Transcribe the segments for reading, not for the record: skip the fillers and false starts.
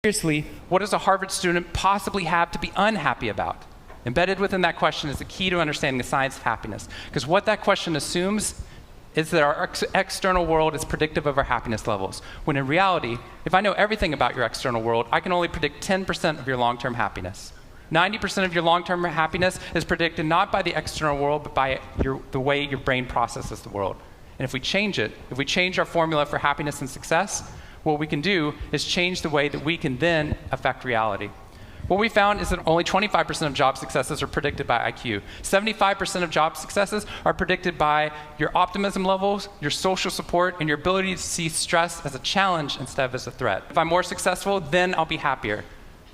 Seriously, what does a Harvard student possibly have to be unhappy about? Embedded within that question is the key to understanding the science of happiness. Because what that question assumes is that our external world is predictive of our happiness levels. When in reality, if I know everything about your external world, I can only predict 10% of your long-term happiness. 90% of your long-term happiness is predicted not by the external world, but by the way your brain processes the world. And if we change it, if we change our formula for happiness and success, what we can do is change the way that we can then affect reality. What we found is that only 25% of job successes are predicted by IQ. 75% of job successes are predicted by your optimism levels, your social support, and your ability to see stress as a challenge instead of as a threat. If I'm more successful, then I'll be happier.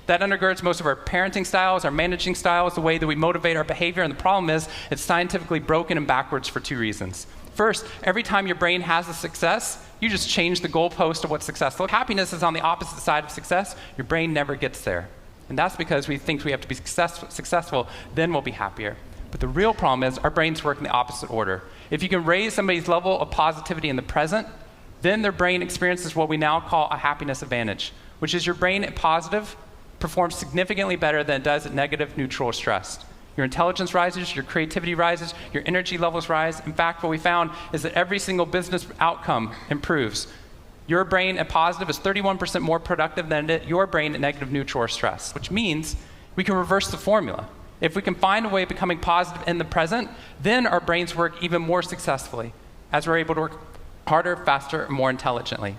That undergirds most of our parenting styles, our managing styles, the way that we motivate our behavior, and the problem is it's scientifically broken and backwards for two reasons. First, every time your brain has a success, you just change the goalpost of what's successful. Happiness is on the opposite side of success. Your brain never gets there. And that's because we think we have to be successful, then we'll be happier. But the real problem is our brains work in the opposite order. If you can raise somebody's level of positivity in the present, then their brain experiences what we now call a happiness advantage, which is your brain at positive performs significantly better than it does at negative, neutral, or stressed. Your intelligence rises, your creativity rises, your energy levels rise. In fact, what we found is that every single business outcome improves. Your brain at positive is 31% more productive than your brain at negative, neutral, or stress, which means we can reverse the formula. If we can find a way of becoming positive in the present, then our brains work even more successfully, as we're able to work harder, faster, and more intelligently.